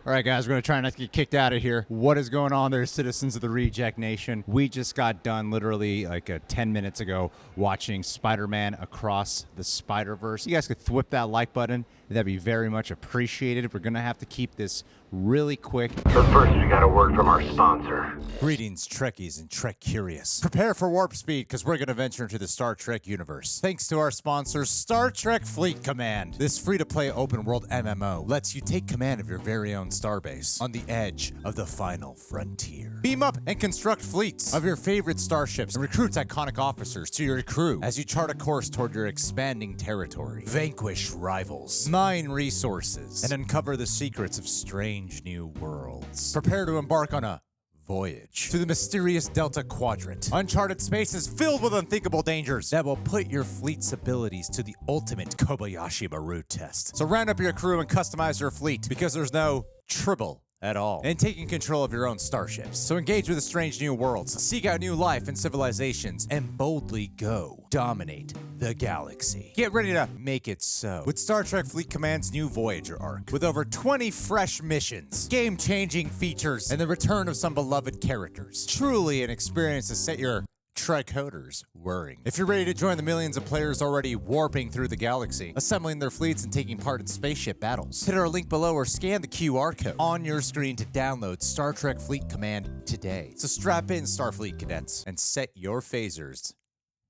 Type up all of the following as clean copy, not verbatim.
All right, guys, we're going to try not to get kicked out of here. What is going on there, citizens of the Reject Nation? We just got done literally like 10 minutes ago watching Spider-Man Across the Spider-Verse. You guys could whip that like button. That'd be very much appreciated. We're going to have to keep this really quick. But first, we got a word from our sponsor. Greetings, Trekkies and Trek Curious. Prepare for warp speed, because we're going to venture into the Star Trek universe. Thanks to our sponsor, Star Trek Fleet Command. This free-to-play open-world MMO lets you take command of your very own starbase on the edge of the final frontier. Beam up and construct fleets of your favorite starships and recruit iconic officers to your crew as you chart a course toward your expanding territory. Vanquish rivals, mine resources, and uncover the secrets of strange new worlds. Prepare to embark on a voyage to the mysterious Delta Quadrant. Uncharted spaces filled with unthinkable dangers that will put your fleet's abilities to the ultimate Kobayashi Maru test. So round up your crew and customize your fleet, because there's no tribble at all, and taking control of your own starships. So engage with the strange new worlds, seek out new life and civilizations, and boldly go dominate the galaxy. Get ready to make it so with Star Trek Fleet Command's new Voyager arc, with over 20 fresh missions, game-changing features, and the return of some beloved characters. Truly an experience to set your Trekhoders whirring. If you're ready to join the millions of players already warping through the galaxy, assembling their fleets and taking part in spaceship battles, hit our link below or scan the QR code on your screen to download Star Trek Fleet Command today. So strap in, Starfleet cadets, and set your phasers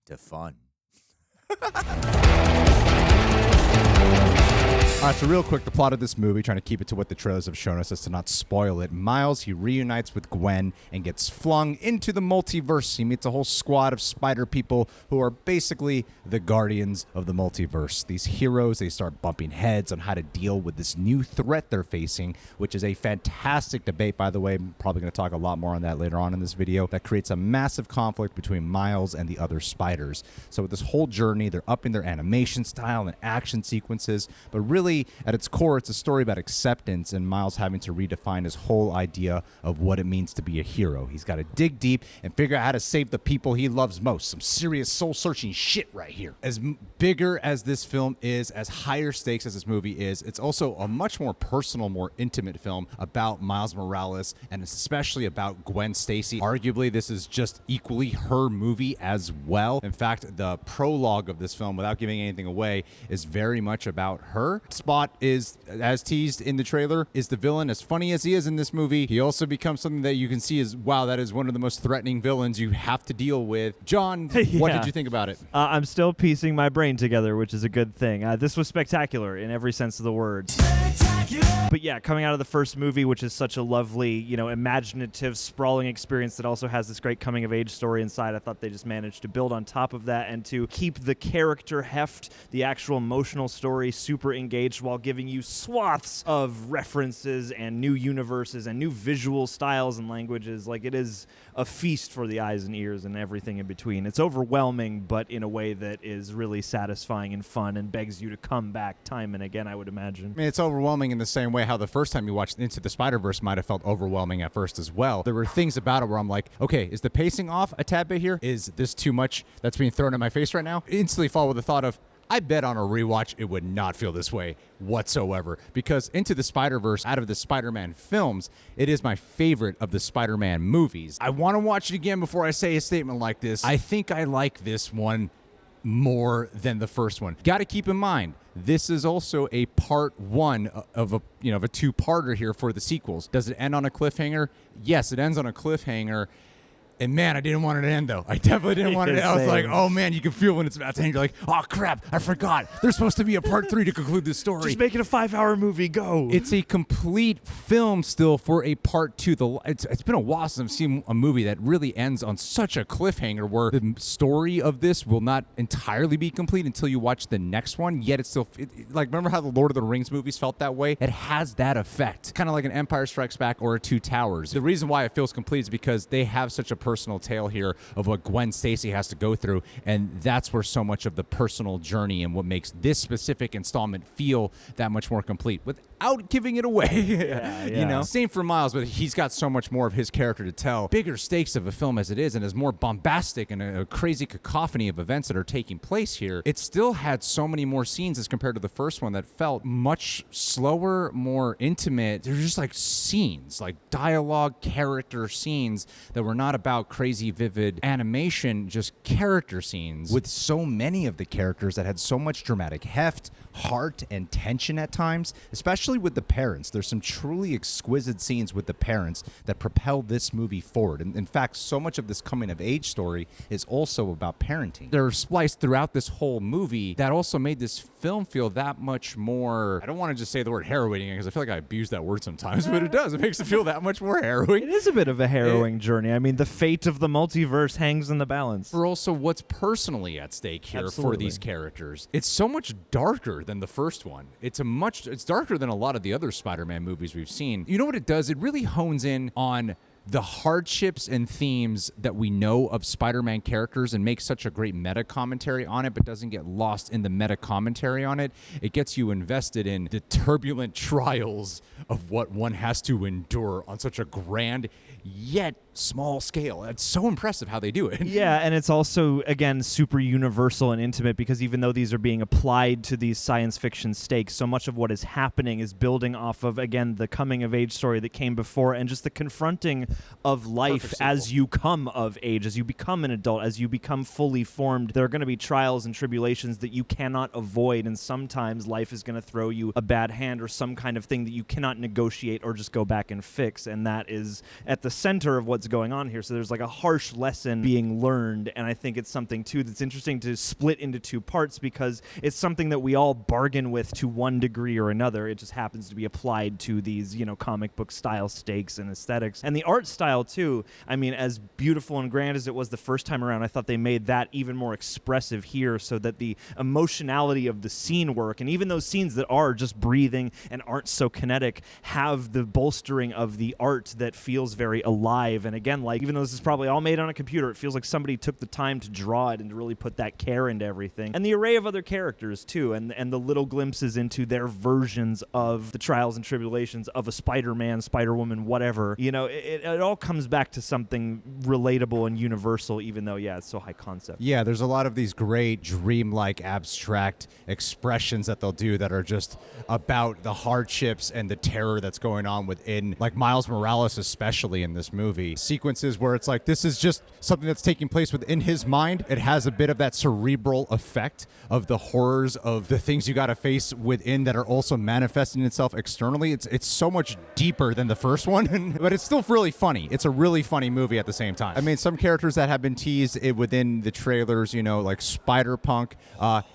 to fun. All right, so real quick, the plot of this movie, trying to keep it to what the trailers have shown us as to not spoil it. Miles, he reunites with Gwen and gets flung into the multiverse. He meets a whole squad of spider people who are basically the guardians of the multiverse. These heroes, they start bumping heads on how to deal with this new threat they're facing, which is a fantastic debate, by the way. I'm probably going to talk a lot more on that later on in this video. That creates a massive conflict between Miles and the other spiders. So with this whole journey, they're upping their animation style and action sequences, but really, at its core, it's a story about acceptance and Miles having to redefine his whole idea of what it means to be a hero. He's got to dig deep and figure out how to save the people he loves most. Some serious soul-searching shit right here. As bigger as this film is, as higher stakes as this movie is, it's also a much more personal, more intimate film about Miles Morales and especially about Gwen Stacy. Arguably, this is just equally her movie as well. In fact, the prologue of this film, without giving anything away, is very much about her. Spot is, as teased in the trailer, is the villain. As funny as he is in this movie, he also becomes something that you can see as, wow, that is one of the most threatening villains you have to deal with. John, what did you think about it? I'm still piecing my brain together, which is a good thing. This was spectacular in every sense of the word. But yeah, coming out of the first movie, which is such a lovely, imaginative, sprawling experience that also has this great coming-of-age story inside, I thought they just managed to build on top of that and to keep the character heft, the actual emotional story, super engaged while giving you swaths of references and new universes and new visual styles and languages. Like, it is a feast for the eyes and ears and everything in between. It's overwhelming, but in a way that is really satisfying and fun and begs you to come back time and again, I would imagine. I mean, it's overwhelming in the same way how the first time you watched Into the Spider-Verse might have felt overwhelming at first as well. There were things about it where I'm like, okay, is the pacing off a tad bit here? Is this too much that's being thrown in my face right now? Instantly follow with the thought of, I bet on a rewatch it would not feel this way whatsoever, because Into the Spider-Verse, out of the Spider-Man films, it is my favorite of the Spider-Man movies. I want to watch it again before I say a statement like this. I think I like this one more than the first one. Got to keep in mind, this is also a part one of a two-parter here for the sequels. Does it end on a cliffhanger? Yes, it ends on a cliffhanger. And man, I didn't want it to end, though. I definitely didn't want it to end. I was like, oh man, you can feel when it's about to end. You're like, oh crap, I forgot. There's supposed to be a part 3 to conclude this story. Just make it a 5-hour movie, go. It's a complete film still for a part 2. It's been a while since I've seen a movie that really ends on such a cliffhanger where the story of this will not entirely be complete until you watch the next one, yet it's still, like, remember how the Lord of the Rings movies felt that way? It has that effect. Kind of like an Empire Strikes Back or a Two Towers. The reason why it feels complete is because they have such a personal tale here of what Gwen Stacy has to go through, and that's where so much of the personal journey and what makes this specific installment feel that much more complete without giving it away. You know, same for Miles, but he's got so much more of his character to tell. Bigger stakes of a film as it is, and as more bombastic and a crazy cacophony of events that are taking place here, it still had so many more scenes as compared to the first one that felt much slower, more intimate. They're just like scenes, like dialogue, character scenes that were not about crazy, vivid animation, just character scenes with so many of the characters that had so much dramatic heft, heart, and tension at times, especially with the parents. There's some truly exquisite scenes with the parents that propel this movie forward. And in fact, so much of this coming of age story is also about parenting. They're spliced throughout this whole movie that also made this film feel that much more, I don't want to just say the word harrowing because I feel like I abuse that word sometimes, but it does. It makes it feel that much more harrowing. It is a bit of a harrowing journey. I mean, the fate of the multiverse hangs in the balance. For also what's personally at stake here for these characters. It's so much darker than the first one. It's darker than a lot of the other Spider-Man movies we've seen. You know what it does? It really hones in on the hardships and themes that we know of Spider-Man characters and makes such a great meta commentary on it, but doesn't get lost in the meta commentary on it. It gets you invested in the turbulent trials of what one has to endure on such a grand yet small scale. It's so impressive how they do it. Yeah, and it's also, again, super universal and intimate because even though these are being applied to these science fiction stakes, so much of what is happening is building off of, again, the coming of age story that came before and just the confronting of life as you come of age, as you become an adult, as you become fully formed. There are going to be trials and tribulations that you cannot avoid, and sometimes life is going to throw you a bad hand or some kind of thing that you cannot negotiate or just go back and fix, and that is at the center of what's going on here. So there's like a harsh lesson being learned, and I think it's something too that's interesting to split into two parts because it's something that we all bargain with to one degree or another. It just happens to be applied to these, you know, comic book style stakes and aesthetics. And the art style too, I mean, as beautiful and grand as it was the first time around, I thought they made that even more expressive here so that the emotionality of the scene work, and even those scenes that are just breathing and aren't so kinetic, have the bolstering of the art that feels very alive. And again, like, even though this is probably all made on a computer, it feels like somebody took the time to draw it and to really put that care into everything. And the array of other characters too, and the little glimpses into their versions of the trials and tribulations of a Spider-Man, Spider-Woman, whatever. You know, it all comes back to something relatable and universal, even though, yeah, it's so high concept. Yeah, there's a lot of these great dreamlike abstract expressions that they'll do that are just about the hardships and the terror that's going on within, like Miles Morales especially in this movie. Sequences where it's like, this is just something that's taking place within his mind. It has a bit of that cerebral effect of the horrors of the things you got to face within that are also manifesting itself externally. It's so much deeper than the first one, but it's still really funny. It's a really funny movie at the same time. I mean, some characters that have been teased within the trailers, you know, like Spider-Punk,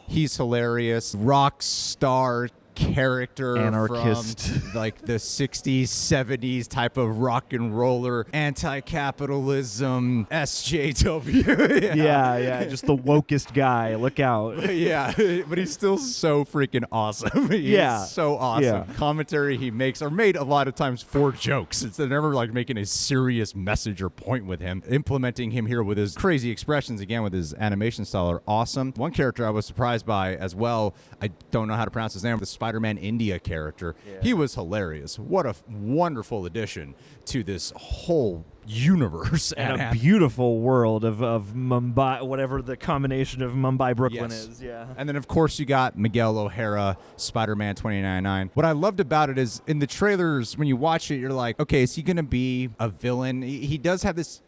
he's hilarious. Rock star character anarchist from like the 60s, 70s type of rock and roller, anti-capitalism, SJW. yeah, just the wokest guy. Look out. Yeah, but he's still so freaking awesome. He's so awesome. Yeah. Commentary he makes are made a lot of times for jokes. They're never like making a serious message or point with him. Implementing him here with his crazy expressions, again, with his animation style, are awesome. One character I was surprised by as well, I don't know how to pronounce his name, the Spider-Man India character. Yeah. He was hilarious. What a wonderful addition to this whole universe. And a beautiful world of Mumbai, whatever the combination of Mumbai, Brooklyn is. Yeah. And then, of course, you got Miguel O Hara, Spider-Man 2099. What I loved about it is in the trailers, when you watch it, you're like, okay, is he going to be a villain? He does have this,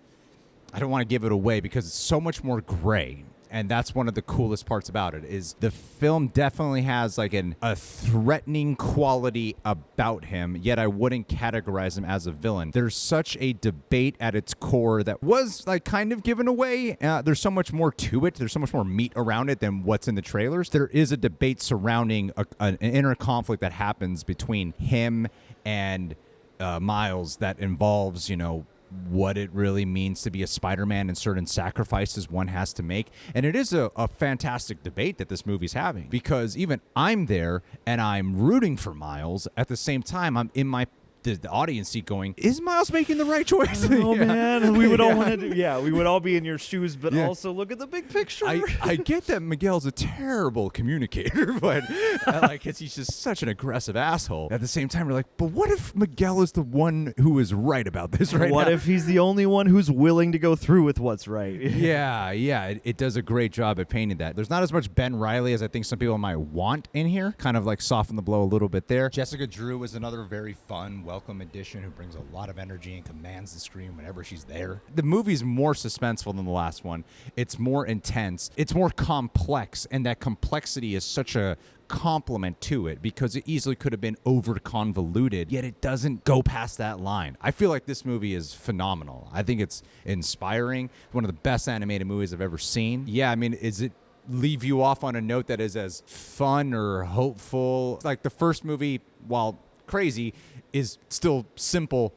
I don't want to give it away because it's so much more gray. And that's one of the coolest parts about it, is the film definitely has like a threatening quality about him, yet I wouldn't categorize him as a villain. There's such a debate at its core that was like kind of given away. There's so much more to it. There's so much more meat around it than what's in the trailers. There is a debate surrounding an inner conflict that happens between him and Miles that involves, you know, what it really means to be a Spider-Man and certain sacrifices one has to make. And it is a fantastic debate that this movie's having, because even I'm there and I'm rooting for Miles. At the same time, I'm in my the audience seat going, is Miles making the right choice? Oh man, we would all want to do. Yeah, we would all be in your shoes, but also look at the big picture. I get that Miguel's a terrible communicator, but he's just such an aggressive asshole. At the same time, we're like, but what if Miguel is the one who is right about this right now? What if he's the only one who's willing to go through with what's right? Yeah, it does a great job at painting that. There's not as much Ben Reilly as I think some people might want in here. Kind of like soften the blow a little bit there. Jessica Drew is another very fun, welcome addition who brings a lot of energy and commands the screen whenever she's there. The movie's more suspenseful than the last one. It's more intense. It's more complex, and that complexity is such a compliment to it because it easily could have been over convoluted, yet it doesn't go past that line. I feel like this movie is phenomenal. I think it's inspiring. One of the best animated movies I've ever seen. Yeah, I mean, is it leave you off on a note that is as fun or hopeful? Like the first movie, while crazy, is still simple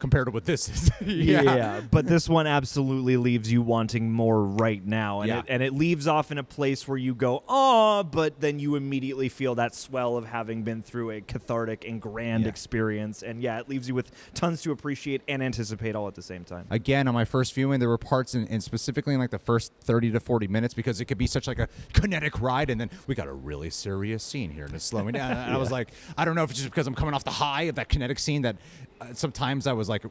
compared to what this is. Yeah, but this one absolutely leaves you wanting more right now, and it leaves off in a place where you go, oh, but then you immediately feel that swell of having been through a cathartic and grand experience, and it leaves you with tons to appreciate and anticipate all at the same time. Again, on my first viewing, there were parts, and specifically in like the first 30 to 40 minutes, because it could be such like a kinetic ride, and then we got a really serious scene here, and it's slowing down. And I was like, I don't know if it's just because I'm coming off the high of that kinetic scene that sometimes I was like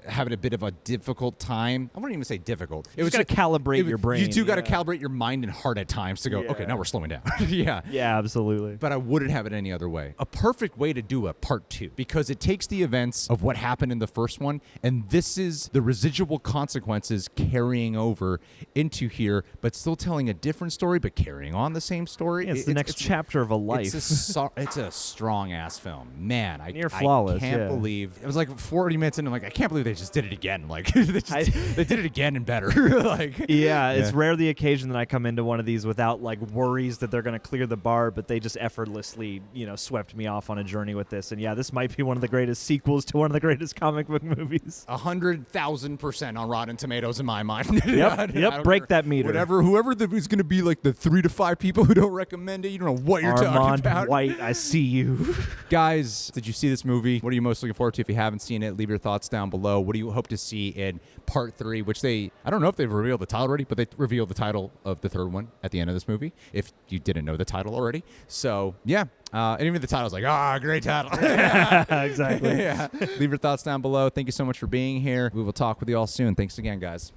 having a bit of a difficult time. I wouldn't even say difficult. It was got to calibrate your brain. You do got to calibrate your mind and heart at times to go, okay, now we're slowing down. Yeah, absolutely. But I wouldn't have it any other way. A perfect way to do a part 2, because it takes the events of what happened in the first one, and this is the residual consequences carrying over into here, but still telling a different story, but carrying on the same story. It's the next chapter of a life. It's a strong ass film, man. Near flawless. I can't believe it was like 40 minutes in. I'm like, I can't believe they just did it again. Like they did it again and better. It's rare the occasion that I come into one of these without like worries that they're going to clear the bar, but they just effortlessly, swept me off on a journey with this. And this might be one of the greatest sequels to one of the greatest comic book movies. 100,000% on Rotten Tomatoes in my mind. Yep. Break that meter. Whoever is going to be like the 3 to 5 people who don't recommend it, you don't know what you're talking about. White, I see you. Guys, did you see this movie? What are you most looking forward to? If you haven't seen it, leave your thoughts down below. What do you hope to see in part 3, which I don't know if they've revealed the title already, but they revealed the title of the third one at the end of this movie, if you didn't know the title already. So, and even the title's like, great title. Exactly. Leave your thoughts down below. Thank you so much for being here. We will talk with you all soon. Thanks again, guys.